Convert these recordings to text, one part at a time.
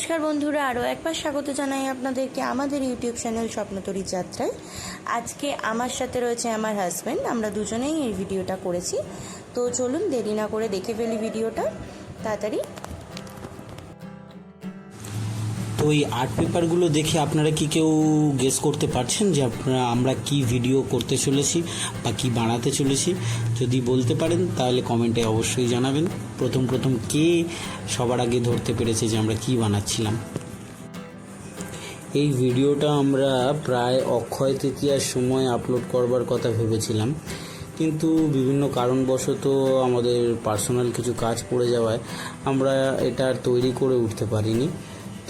নমস্কার বন্ধুরা, আরও একবার স্বাগত জানাই আপনাদেরকে আমাদের ইউটিউব চ্যানেল স্বপ্নতরী যাত্রায়। আজকে আমার সাথে রয়েছে আমার হাজব্যান্ড, আমরা দুজনেই এই ভিডিওটা করেছি। তো চলুন দেরি না করে দেখে ফেলি ভিডিওটা তাড়াতাড়ি। তো এই আর্ট পেপারগুলো দেখে আপনারা কি কেউ গেস করতে পারছেন যে আমরা কি ভিডিও করতে চলেছি বা কি বানাতে চলেছি? যদি বলতে পারেন তাহলে কমেন্টে অবশ্যই জানাবেন। প্রথম কে সবার আগে ধরতে পেরেছে যে আমরা কি বানাচ্ছিলাম। এই ভিডিওটা আমরা প্রায় অক্ষয় তৃতীয়ার সময় আপলোড করবার কথা ভেবেছিলাম, কিন্তু বিভিন্ন কারণবশত আমাদের পার্সোনাল কিছু কাজ পড়ে যাওয়ায় আমরা এটা আর তৈরি করে উঠতে পারিনি।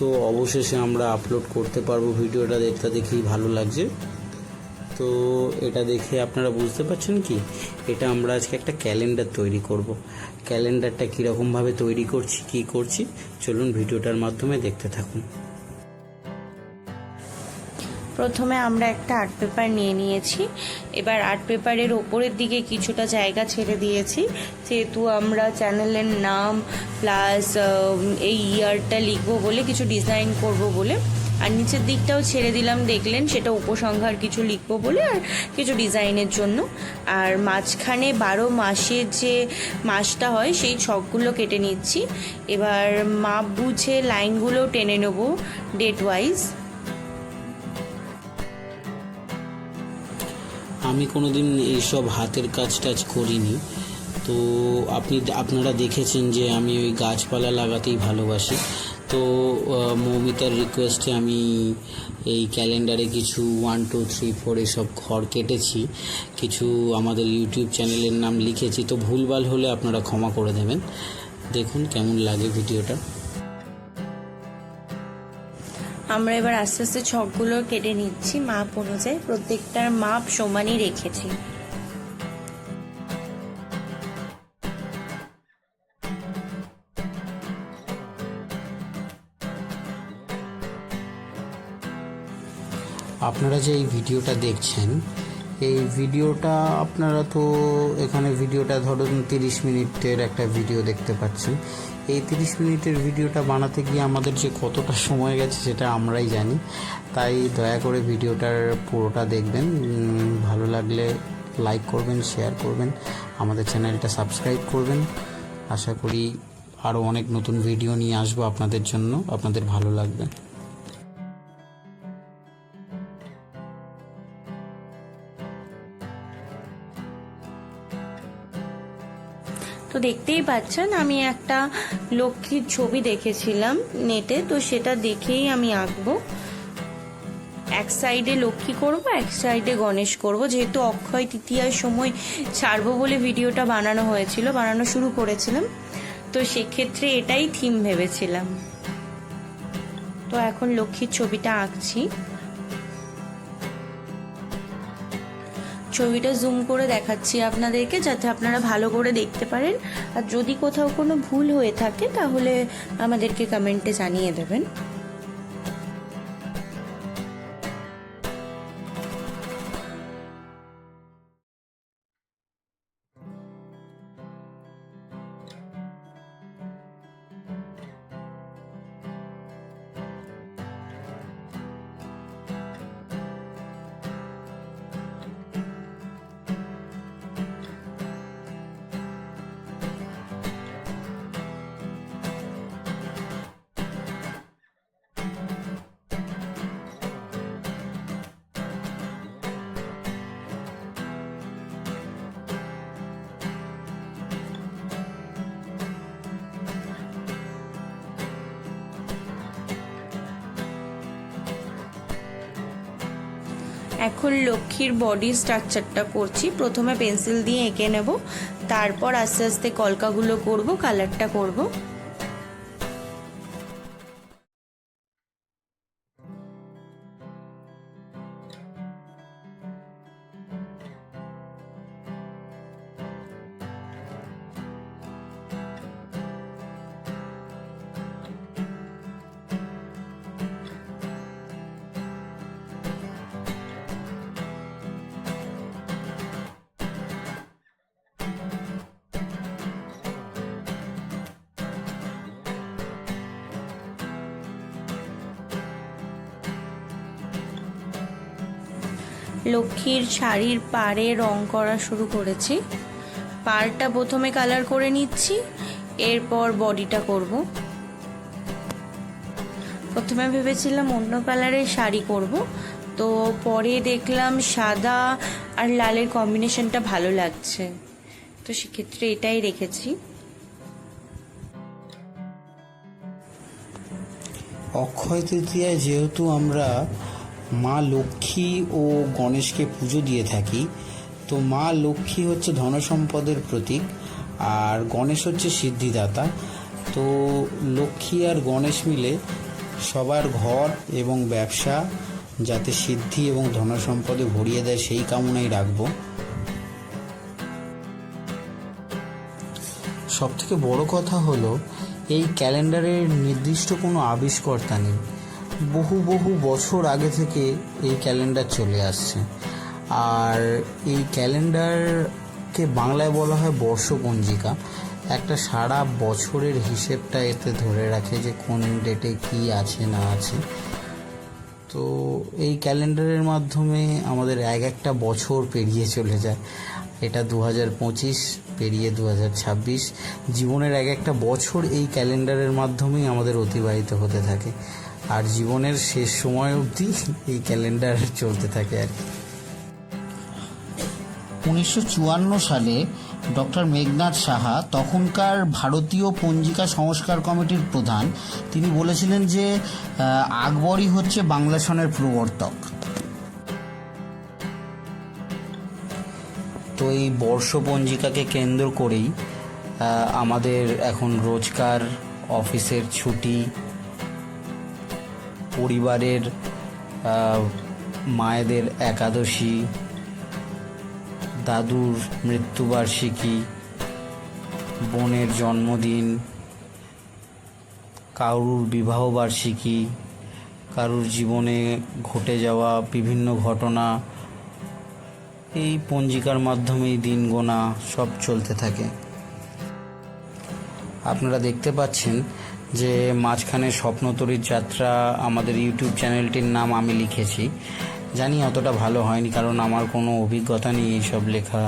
তো অবশেষে আমরা আপলোড করতে পারবো। ভিডিওটা দেখেই ভালো লাগছে। তো এটা দেখে আপনারা বুঝতে পারছেন কি, এটা আমরা আজকে একটা ক্যালেন্ডার তৈরি করব। ক্যালেন্ডারটা কীরকমভাবে তৈরি করছি, কি করছি, চলুন ভিডিওটার মাধ্যমে দেখতে থাকুন। প্রথমে আমরা একটা আর্ট পেপার নিয়েছি। এবার আর্ট পেপারের ওপরের দিকে কিছুটা জায়গা ছেড়ে দিয়েছি, যেহেতু আমরা চ্যানেলের নাম প্লাস এই ইয়ারটা লিখবো বলে, কিছু ডিজাইন করব বলে। আর নিচের দিকটাও ছেড়ে দিলাম, দেখলেন, সেটা উপসংহার কিছু লিখবো বলে আর কিছু ডিজাইনের জন্য। আর মাঝখানে 12 মাসের যে মাসটা হয় সেই ছকগুলো কেটে নিচ্ছি। এবার মাপ বুঝে লাইনগুলো টেনে নেব ডেট ওয়াইজ। আমি কোনোদিন এইসব হাতের কাজ টাজ করিনি। তো আপনারা দেখেছেন যে আমি ওই গাছপালা লাগাতেই ভালোবাসি। তো মৌমিতার রিকোয়েস্টে আমি এই ক্যালেন্ডারে কিছু 1 2 3 4 এসব ঘর কেটেছি, কিছু আমাদের ইউটিউব চ্যানেলের নাম লিখেছি। তো ভুলভাল হলে আপনারা ক্ষমা করে দেবেন। দেখুন কেমন লাগে ভিডিওটা। আমরা এবার আস্তে আস্তে ছকগুলো কেটে নিচ্ছি মাপ অনুযায়ী, প্রত্যেকটার মাপ সমানই রেখেছি। আপনারা যে এই ভিডিওটা দেখছেন, এই ভিডিওটা আপনারা তো এখানে ভিডিওটা ধরুন 30 মিনিটের একটা ভিডিও দেখতে পাচ্ছেন। এই 30 মিনিটের ভিডিওটা বানাতে গিয়ে আমাদের যে কতটা সময় গেছে সেটা আমরাই জানি। তাই দয়া করে ভিডিওটার পুরোটা দেখবেন। ভালো লাগলে লাইক করবেন, শেয়ার করবেন, আমাদের চ্যানেলটা সাবস্ক্রাইব করবেন। আশা করি আরও অনেক নতুন ভিডিও নিয়ে আসবো আপনাদের জন্য, আপনাদের ভালো লাগবে। তো দেখতেই পাচ্ছেন আমি একটা লক্ষ্মীর ছবি দেখেছিলাম নেটে, তো সেটা দেখেই আমি আঁকবো। এক সাইডে লক্ষ্মী করব, এক সাইডে গণেশ করব। যেহেতু অক্ষয় তৃতীয়ার সময় ছাড়বো বলে ভিডিওটা বানানো শুরু করেছিলাম, তো সেক্ষেত্রে এটাই থিম ভেবেছিলাম। তো এখন লক্ষ্মীর ছবিটা আঁকছি। ছবিটা জুম করে দেখাচ্ছি আপনাদেরকে, যাতে আপনারা ভালো করে দেখতে পারেন। আর যদি কোথাও কোনো ভুল হয়ে থাকে তাহলে আমাদেরকে কমেন্টে জানিয়ে দেবেন। এখন লক্ষ্মীর বডি স্ট্রাকচারটা করছি। প্রথমে পেন্সিল দিয়ে এঁকে নেব, তারপর আস্তে আস্তে কলকাগুলো করব, কালারটা করব। লক্ষ্মীর শাড়ির পাড়ে রং করা শুরু করেছি। পাড়টা প্রথমে কালার করে নিচ্ছি, এরপর বডিটা করব। প্রথমে ভেবেছিলাম অন্য কালারের শাড়ি করব, তো পরে দেখলাম সাদা আর লালের কম্বিনেশনটা ভালো লাগছে, তো সেক্ষেত্রে এটাই রেখেছি। অক্ষয় তৃতীয়ায় যেহেতু আমরা মা লক্ষ্মী ও গণেশকে পুজো দিয়ে থাকি, তো মা লক্ষ্মী হচ্ছে ধনসম্পদের প্রতীক আর গণেশ হচ্ছে সিদ্ধিদাতা। তো লক্ষ্মী আর গণেশ মিলে সবার ঘর এবং ব্যবসা যাতে সিদ্ধি এবং ধনসম্পদে ভরিয়ে দেয় সেই কামনাই রাখবো। সবথেকে বড় কথা হলো এই ক্যালেন্ডারের নির্দিষ্ট কোনো আবিষ্কর্তা নেই। বহু বহু বছর আগে থেকে এই ক্যালেন্ডার চলে আসছে, আর এই ক্যালেন্ডারকে বাংলায় বলা হয় বর্ষপঞ্জিকা। একটা সারা বছরের হিসেবটা এতে ধরে রাখে যে কোন ডেটে কি আছে না আছে। তো এই ক্যালেন্ডারের মাধ্যমে আমাদের একটা বছর পেরিয়ে চলে যায়। এটা 2025 পেরিয়ে 2026, জীবনের একটা বছর এই ক্যালেন্ডারের মাধ্যমেই আমাদের অতিবাহিত হতে থাকে, আর জীবনের শেষ সময় অবধি এই ক্যালেন্ডার চলতে থাকে আর কি। 1954 সালে ডক্টর মেঘনাথ সাহা, তখনকার ভারতীয় পঞ্জিকা সংস্কার কমিটির প্রধান, তিনি বলেছিলেন যে আকবরই হচ্ছে বাংলা সনের প্রবর্তক। তো এই বর্ষপঞ্জিকাকে কেন্দ্র করেই আমাদের এখন রোজকার অফিসের ছুটি, পরিবারের মায়েদের একাদশী, দাদুর মৃত্যুবার্ষিকী, বোনের জন্মদিন, কারুর বিবাহবার্ষিকী, কারুর জীবনে ঘটে যাওয়া বিভিন্ন ঘটনা, এই পঞ্জিকার মাধ্যমেই দিন গোনা সব চলতে থাকে। আপনারা দেখতে পাচ্ছেন যে মাঝখানে স্বপ্নতরীর যাত্রা আমাদের ইউটিউব চ্যানেলটির নাম আমি লিখেছি। জানি অতটা ভালো হয়নি, কারণ আমার কোনো অভিজ্ঞতা নেই এইসব লেখা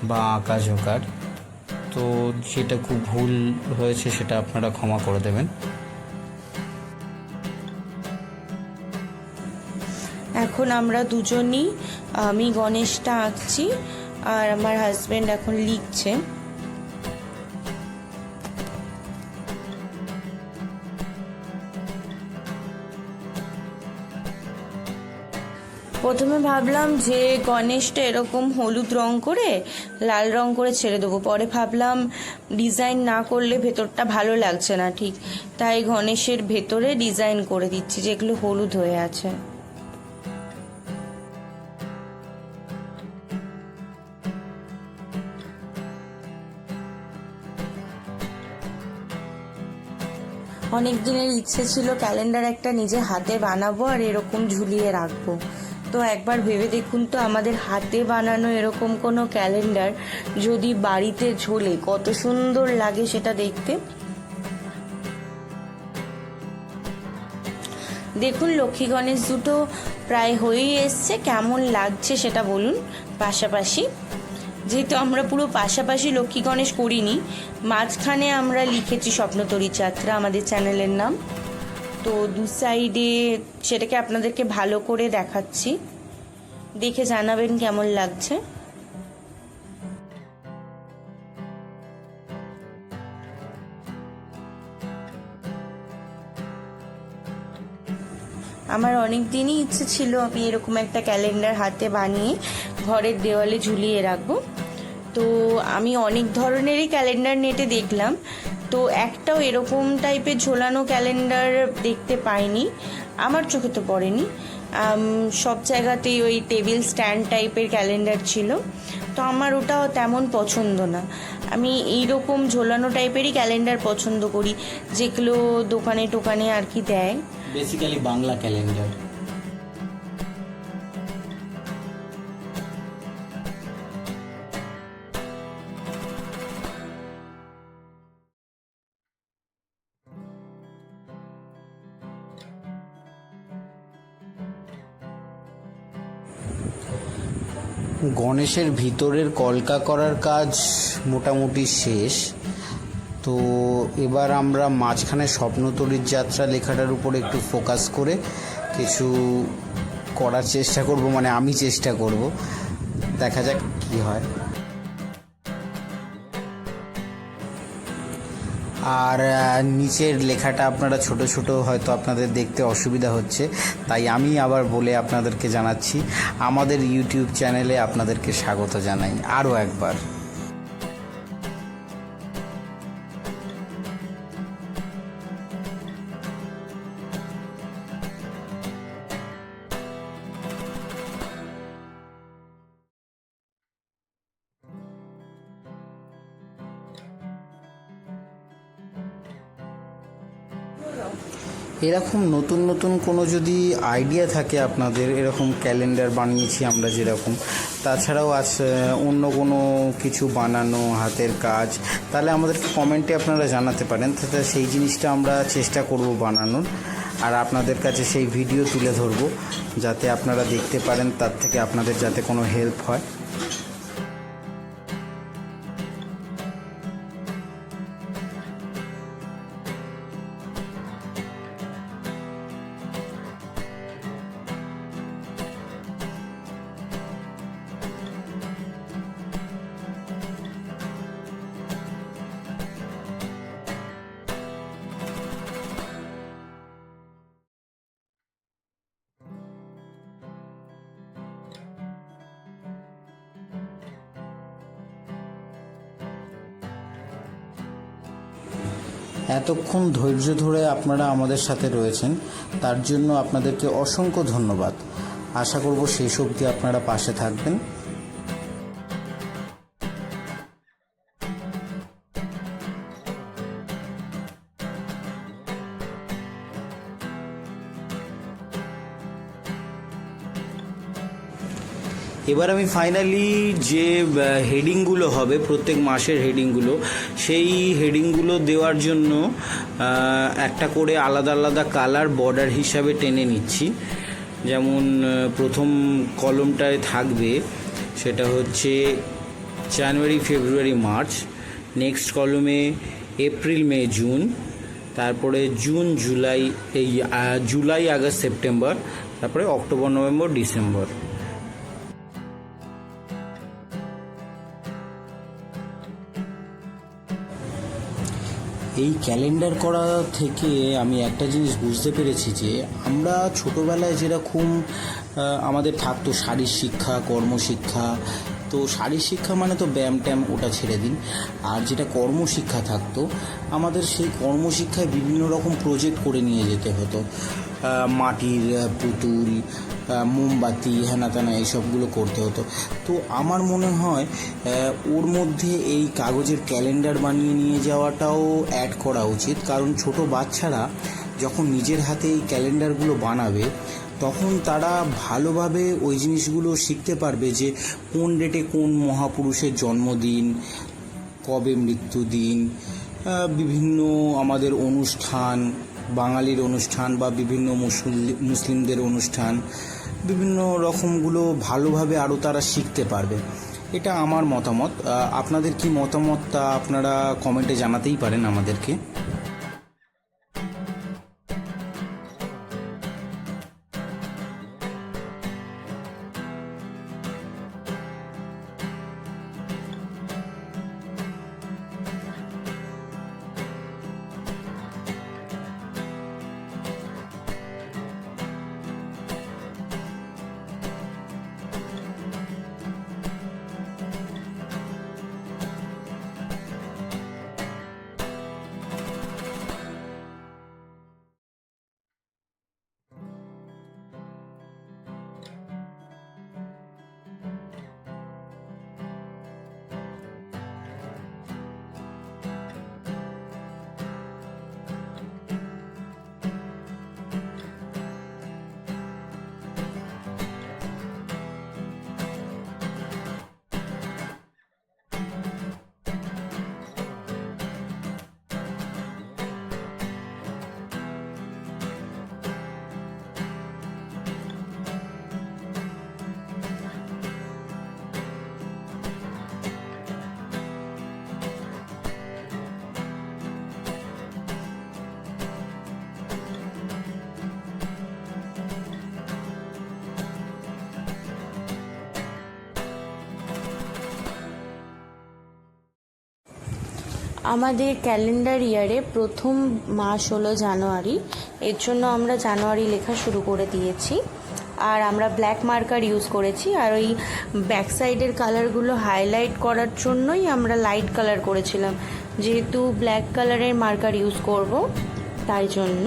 বা আঁকা ঝোঁকার। তো যেটা খুব ভুল হয়েছে সেটা আপনারা ক্ষমা করে দেবেন। এখন আমরা দুজনই, আমি গণেশটা আঁকছি আর আমার হাজবেন্ড এখন লিখছে। প্রথমে ভাবলাম যে গণেশটা এরকম হলুদ রং করে লাল রং করে ছেড়ে দেবো, পরে ভাবলাম ডিজাইন না করলে ভেতরটা ভালো লাগছে না ঠিক, তাই গণেশের ভেতরে ডিজাইন করে দিচ্ছি যেগুলো হলুদ হয়ে আছে। অনেক দিনের ইচ্ছে ছিল ক্যালেন্ডার একটা নিজে হাতে বানাবো আর এরকম ঝুলিয়ে রাখবো। তো একবার ভেবে দেখুন তো, আমাদের হাতে বানানো এরকম কোনো ক্যালেন্ডার যদি বাড়িতে ঝোলে কত সুন্দর লাগে সেটা দেখতে। দেখুন লক্ষ্মী গণেশ দুটো প্রায় হয়েই এসছে, কেমন লাগছে সেটা বলুন পাশাপাশি। যেহেতু আমরা পুরো পাশাপাশি লক্ষ্মী গণেশ করিনি, মাঝখানে আমরা লিখেছি স্বপ্নতরীর যাত্রা আমাদের চ্যানেলের নাম। তো দু সাইডে সেটাকে আপনাদেরকে ভালো করে দেখাচ্ছি, দেখে জানাবেন কেমন লাগছে। আমার অনেক দিনই ইচ্ছে ছিল আমি এরকম একটা ক্যালেন্ডার হাতে বানিয়ে ঘরের দেওয়ালে ঝুলিয়ে রাখবো। তো আমি অনেক ধরনেরই ক্যালেন্ডার নেটে দেখলাম, তো একটাও এরকম টাইপের ঝোলানো ক্যালেন্ডার দেখতে পাইনি, আমার চোখে তো পড়েনি। সব জায়গাতেই ওই টেবিল স্ট্যান্ড টাইপের ক্যালেন্ডার ছিল, তো আমার ওটাও তেমন পছন্দ না। আমি এইরকম ঝোলানো টাইপেরই ক্যালেন্ডার পছন্দ করি, যেগুলো দোকানে টোকানে আর কি দেয়, বেসিক্যালি বাংলা ক্যালেন্ডার। গণেশের ভিতরের কলকা করার কাজ মোটামুটি শেষ। তো এবার আমরা মাঝখানে স্বপ্নতরীর যাত্রা লেখাটার উপর একটু ফোকাস করে কিছু করার চেষ্টা করব, মানে আমি চেষ্টা করব, দেখা যাক কী হয়। আর নিচের লেখাটা আপনারা ছোট ছোট হয়তো আপনাদের দেখতে অসুবিধা হচ্ছে, তাই আমি আবার বলে আপনাদেরকে জানাচ্ছি, আমাদের ইউটিউব চ্যানেলে আপনাদেরকে স্বাগত জানাই আরও একবার। এরকম নতুন নতুন কোনো যদি আইডিয়া থাকে আপনাদের, এরকম ক্যালেন্ডার বানিয়েছি আমরা যেরকম, তাছাড়াও আছে অন্য কোনো কিছু বানানো হাতের কাজ, তাহলে আমাদেরকে কমেন্টে আপনারা জানাতে পারেন, তাহলে সেই জিনিসটা আমরা চেষ্টা করব বানানোর, আর আপনাদের কাছে সেই ভিডিও তুলে ধরবো যাতে আপনারা দেখতে পারেন, তার থেকে আপনাদের যাতে কোনো হেল্প হয়। এতক্ষণ ধৈর্য ধরে আপনারা আমাদের সাথে রয়েছেন, তার জন্য আপনাদেরকে অসংখ্য ধন্যবাদ। আশা করব শেষ অবধি আপনারা পাশে থাকবেন। এবার আমি ফাইনালি যে হেডিংগুলো হবে, প্রত্যেক মাসের হেডিংগুলো, সেই হেডিংগুলো দেওয়ার জন্য একটা করে আলাদা আলাদা কালার বর্ডার হিসাবে টেনে নিচ্ছি। যেমন প্রথম কলমটায় থাকবে সেটা হচ্ছে জানুয়ারি, ফেব্রুয়ারি, মার্চ। নেক্সট কলমে এপ্রিল, মে, জুন। তারপরে June, July, July, August, September. তারপরে অক্টোবর, নভেম্বর, ডিসেম্বর। এই ক্যালেন্ডার করা থেকে আমি একটা জিনিস বুঝতে পেরেছি যে আমরা ছোটোবেলায় যেরকম আমাদের থাকতো শারীর শিক্ষা, কর্মশিক্ষা, তো শারীর শিক্ষা মানে তো ব্যায়াম ট্যাম ওটা ছেড়ে দিন, আর যেটা কর্মশিক্ষা থাকতো আমাদের, সেই কর্মশিক্ষায় বিভিন্ন রকম প্রজেক্ট করে নিয়ে যেতে হতো। মাটির পুতুল, মোমবাতি, হেনা তেনা এইসবগুলো করতে হতো। তো আমার মনে হয় ওর মধ্যে এই কাগজের ক্যালেন্ডার বানিয়ে নিয়ে যাওয়াটাও অ্যাড করা উচিত, কারণ ছোট বাচ্চারা যখন নিজের হাতে এই ক্যালেন্ডারগুলো বানাবে তখন তারা ভালোভাবে ওই জিনিসগুলো শিখতে পারবে যে কোন ডেটে কোন মহাপুরুষের জন্মদিন, কবে মৃত্যুদিন, বিভিন্ন আমাদের অনুষ্ঠান, বাঙালির অনুষ্ঠান বা বিভিন্ন মুসলিমদের অনুষ্ঠান, বিভিন্ন রকমগুলো ভালোভাবে আরও তারা শিখতে পারবে। এটা আমার মতামত। আপনাদের কি মতামত তা আপনারা কমেন্টে জানাতেই পারেন আমাদেরকে। আমাদের ক্যালেন্ডার ইয়ারে প্রথম মাস হলো জানুয়ারি, এর জন্য আমরা জানুয়ারি লেখা শুরু করে দিয়েছি। আর আমরা ব্ল্যাক মার্কার ইউজ করেছি, আর ওই ব্যাক সাইডের কালারগুলো হাইলাইট করার জন্যই আমরা লাইট কালার করেছিলাম, যেহেতু ব্ল্যাক কালারের মার্কার ইউজ করব তাই জন্য।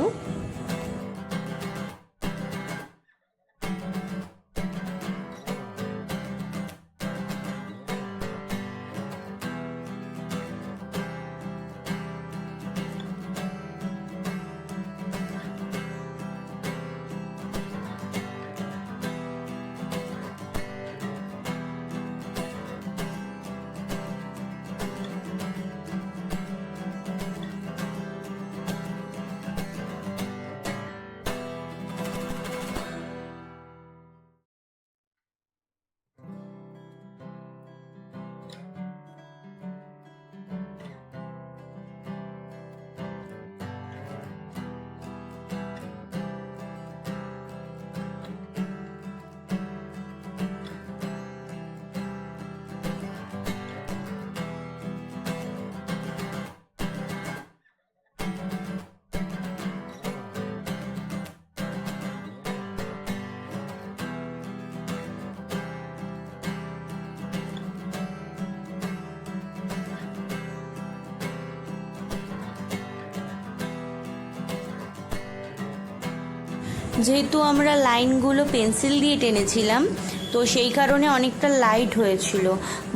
যেহেতু আমরা লাইনগুলো পেন্সিল দিয়ে টেনেছিলাম, তো সেই কারণে অনেকটা লাইট হয়েছিল,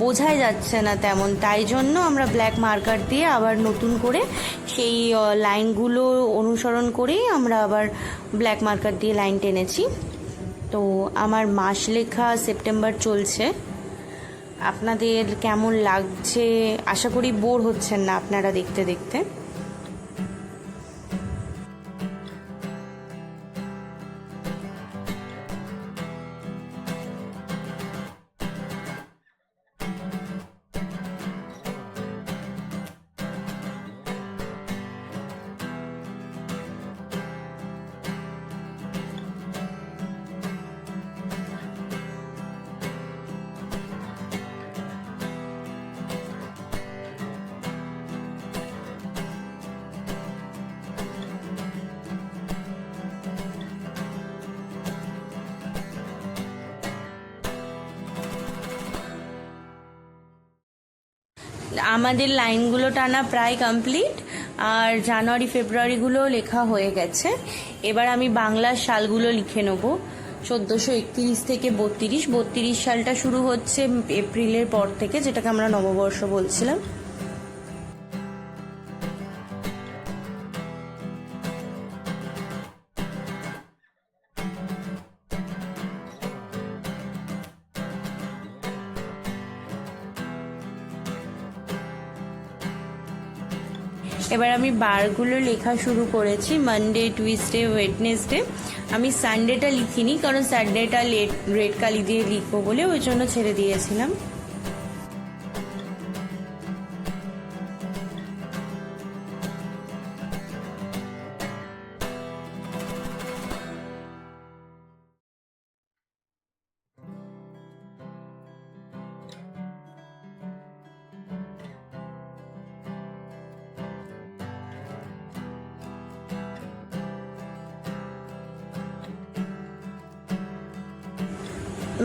বোঝাই যাচ্ছে না তেমন, তাই জন্য আমরা ব্ল্যাক মার্কার দিয়ে আবার নতুন করে সেই লাইনগুলো অনুসরণ করেই আমরা আবার ব্ল্যাক মার্কার দিয়ে লাইন টেনেছি। তো আমার মাস লেখা সেপ্টেম্বর চলছে। আপনাদের কেমন লাগছে? আশা করি বোর হচ্ছেন না আপনারা দেখতে দেখতে। আমাদের লাইনগুলো টানা প্রায় কমপ্লিট, আর জানুয়ারি ফেব্রুয়ারিগুলো লেখা হয়ে গেছে। এবার আমি বাংলার সালগুলো লিখে নেব। 1431 থেকে 32 সালটা শুরু হচ্ছে এপ্রিলের পর থেকে, যেটাকে আমরা নববর্ষ বলছিলাম। এবার আমি বারগুলো লেখা শুরু করেছি, মানডে, টুইসডে, ওয়েডনেসডে। আমি সানডেটা লিখিনি, কারণ সানডেটা রেড কালি দিয়ে লিখবো বলে ওই জন্য ছেড়ে দিয়েছিলাম।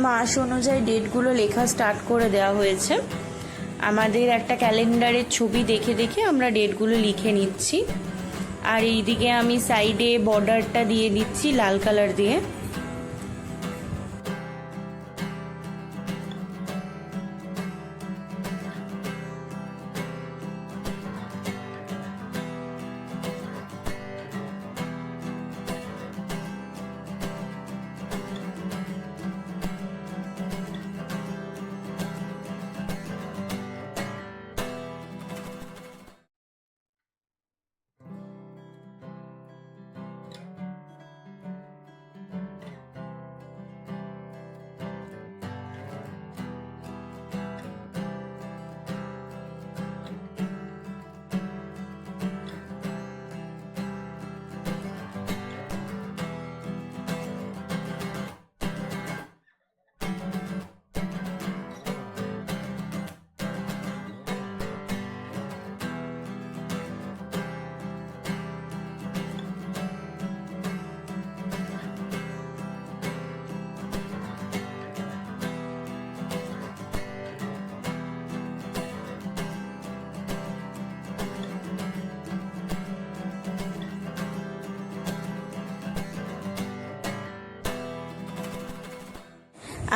মাস অনুযায়ী ডেটগুলো লেখা স্টার্ট করে দেওয়া হয়েছে। আমাদের একটা ক্যালেন্ডারের ছবি দেখে দেখে আমরা ডেটগুলো লিখে নিচ্ছি। আর এইদিকে আমি সাইডে বর্ডারটা দিয়ে দিচ্ছি লাল কালার দিয়ে।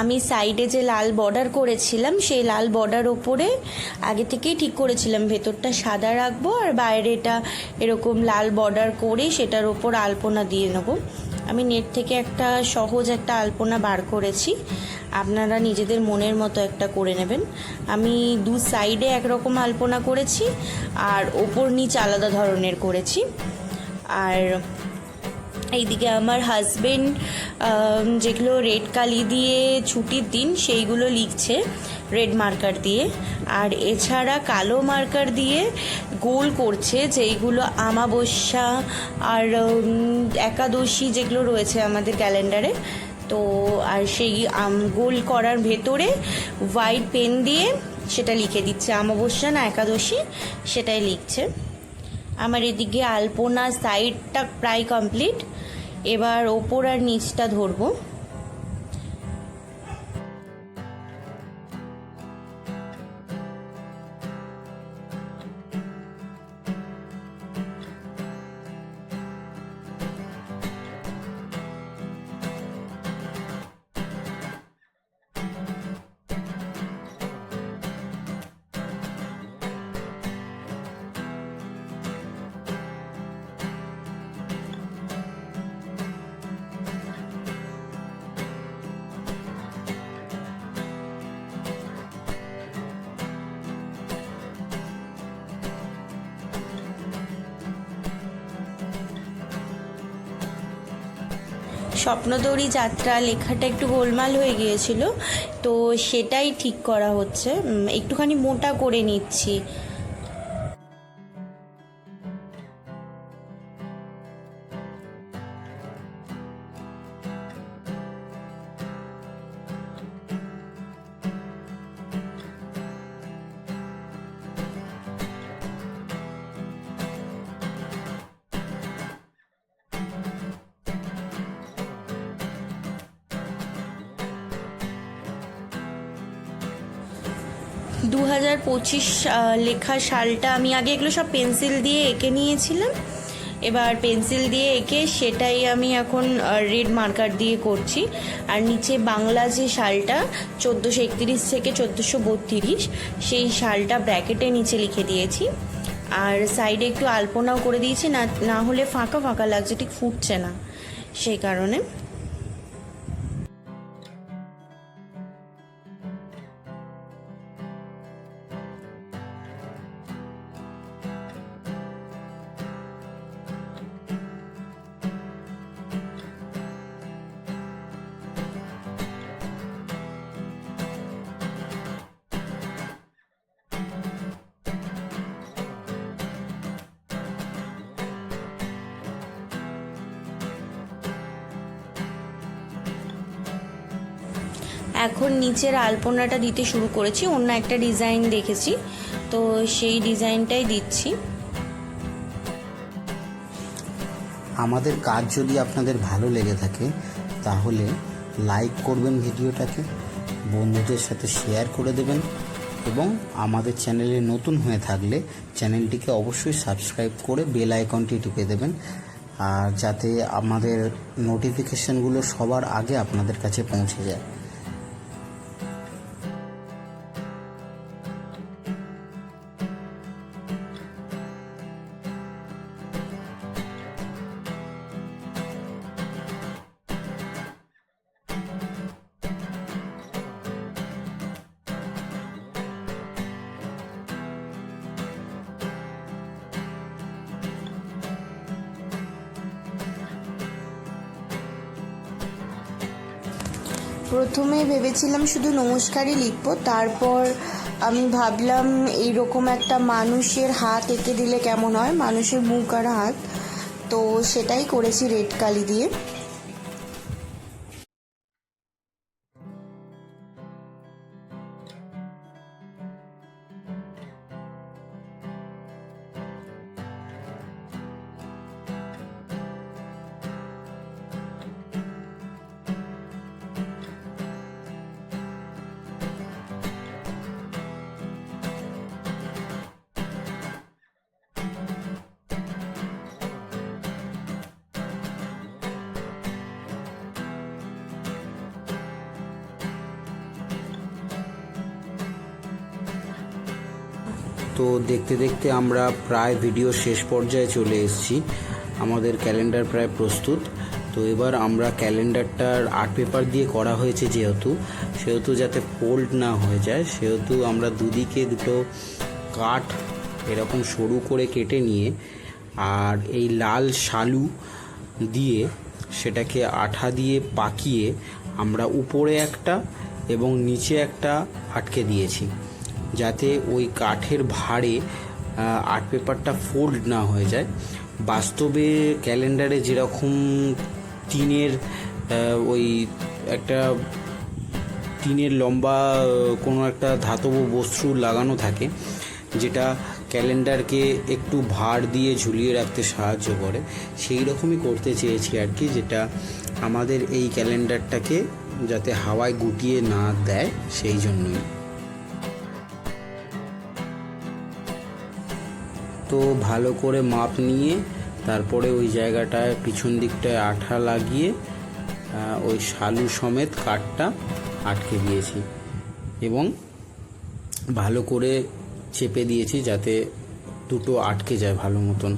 আমি সাইডে যে লাল বর্ডার করেছিলাম সেই লাল বর্ডার ওপরে আগে থেকেই ঠিক করেছিলাম ভেতরটা সাদা রাখবো আর বাইরেটা এরকম লাল বর্ডার করে সেটার ওপর আলপনা দিয়ে নেবো। আমি নেট থেকে একটা সহজ একটা আলপনা বার করেছি, আপনারা নিজেদের মনের মতো একটা করে নেবেন। আমি দু সাইডে একরকম আলপনা করেছি আর ওপর নিচ আলাদা ধরনের করেছি। আর এইদিকে আমার হাজবেন্ড যেগুলো রেড কালি দিয়ে ছুটির দিন সেইগুলো লিখছে রেড মার্কার দিয়ে, আর এছাড়া কালো মার্কার দিয়ে গোল করছে যেইগুলো আমাবস্যা আর একাদশী যেগুলো রয়েছে আমাদের ক্যালেন্ডারে। তো আর সেই গোল করার ভেতরে হোয়াইট পেন দিয়ে সেটা লিখে দিচ্ছে আমাবস্যা না একাদশী সেটাই লিখছে। আমার এদিকে আলপনা সাইডটা প্রায় কমপ্লিট, এবার ওপর আর নিচটা ধরবো। স্বপ্নদৌড়ি যাত্রা লেখাটা একটু গোলমাল হয়ে গিয়েছিল, তো সেটাই ঠিক করা হচ্ছে, একটুখানি মোটা করে নিচ্ছি। 2025 লেখা সালটা আমি আগে এগুলো সব পেন্সিল দিয়ে এঁকে নিয়েছিলাম, এবার পেন্সিল দিয়ে এঁকে সেটাই আমি এখন রেড মার্কার দিয়ে করছি। আর নিচে বাংলা যে সালটা 1431 থেকে 1432 সেই সালটা ব্র্যাকেটে নিচে লিখে দিয়েছি। আর সাইডে একটু আলপনাও করে দিয়েছি, না হলে ফাঁকা ফাঁকা লাগছে, ঠিক ফুটছে না সেই কারণে। এখন নিচের আলপনাটা দিতে শুরু করেছি, অন্য একটা ডিজাইন দেখেছি তো সেই ডিজাইনটাই দিচ্ছি। আমাদের কাজ যদি আপনাদের ভালো লেগে থাকে তাহলে লাইক করবেন ভিডিওটাকে, বন্ধুদের সাথে শেয়ার করে দেবেন এবং আমাদের চ্যানেলে নতুন হয়ে থাকলে চ্যানেলটিকে অবশ্যই সাবস্ক্রাইব করে বেল আইকনটি টিপে দেবেন, আর যাতে আমাদের নোটিফিকেশনগুলো সবার আগে আপনাদের কাছে পৌঁছে যায়। প্রথমে ভেবেছিলাম শুধু নমস্কারই লিখবো, তারপর আমি ভাবলাম এইরকম একটা মানুষের হাত এঁকে দিলে কেমন হয়, মানুষের মুখ আর হাত, তো সেটাই করেছি রেড কালি দিয়ে। তো দেখতে দেখতে আমরা প্রায় ভিডিও শেষ পর্যায়ে চলে এসেছি। আমাদের ক্যালেন্ডার প্রায় প্রস্তুত। তো এবার আমরা ক্যালেন্ডারটার আর্ট পেপার দিয়ে করা হয়েছে সেহেতু যাতে ফোল্ড না হয়ে যায়, সেহেতু আমরা দুদিকে দুটো কাঠ এরকম সরু করে কেটে নিয়ে আর এই লাল শালু দিয়ে সেটাকে আঠা দিয়ে পাকিয়ে আমরা উপরে একটা এবং নিচে একটা আটকে দিয়েছি, যাতে ওই কাঠের ভারে আর্ট পেপারটা ফোল্ড না হয়ে যায়। বাস্তবে ক্যালেন্ডারে যেরকম টিনের ওই একটা টিনের লম্বা কোনো একটা ধাতব বস্তু লাগানো থাকে, যেটা ক্যালেন্ডারকে একটু ভার দিয়ে ঝুলিয়ে রাখতে সাহায্য করে, সেই রকমই করতে চেয়েছি আর কি, যেটা আমাদের এই ক্যালেন্ডারটাকে যাতে হাওয়ায় গুটিয়ে না দেয় সেই জন্যই। তো ভালো করে মাপ নিয়ে তারপরে ওই জায়গাটায় পিছন দিকটায় আঠা লাগিয়ে ওই শালু সমেত কাঠটা আটকে দিয়েছি এবং ভালো করে চেপে দিয়েছি যাতে দুটো আটকে যায় ভালো মতন।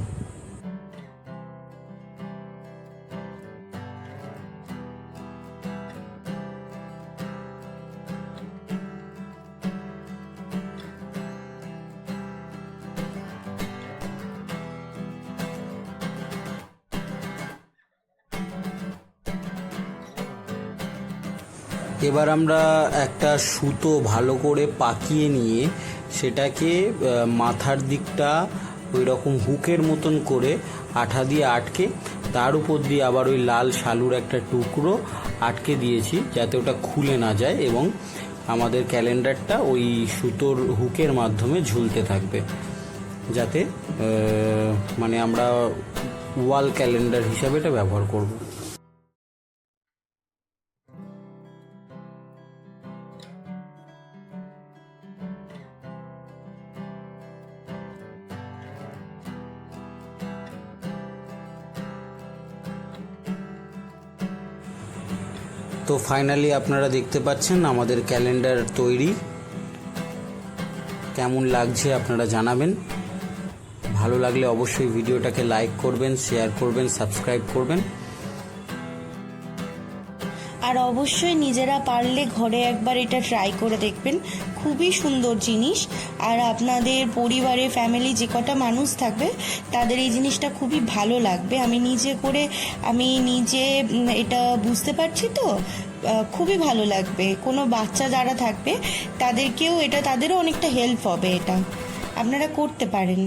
এবার আমরা একটা সুতো ভালো করে পাকিয়ে নিয়ে সেটাকে মাথার দিকটা ওই রকম হুকের মতন করে আঠা দিয়ে আটকে তার উপর দিয়ে আবার ওই লাল শালুর একটা টুকরো আটকে দিয়েছি, যাতে ওটা খুলে না যায় এবং আমাদের ক্যালেন্ডারটা ওই সুতোর হুকের মাধ্যমে ঝুলতে থাকবে, যাতে মানে আমরা ওয়াল ক্যালেন্ডার হিসাবে এটা ব্যবহার করব। তো ফাইনালি আপনারা দেখতে পাচ্ছেন আমাদের ক্যালেন্ডার তৈরি। কেমন লাগছে আপনারা জানাবেন। ভালো লাগলে অবশ্যই ভিডিওটাকে লাইক করবেন, শেয়ার করবেন, সাবস্ক্রাইব করবেন। আর অবশ্যই নিজেরা পারলে ঘরে একবার এটা ট্রাই করে দেখবেন, খুবই সুন্দর জিনিস। আর আপনাদের পরিবারে ফ্যামিলি যে কটা মানুষ থাকবে তাদের এই জিনিসটা খুবই ভালো লাগবে। আমি নিজে এটা বুঝতে পারছি, তো খুবই ভালো লাগবে। কোনো বাচ্চা যারা থাকবে তাদেরকেও তাদেরও অনেকটা হেল্প হবে, এটা আপনারা করতে পারেন।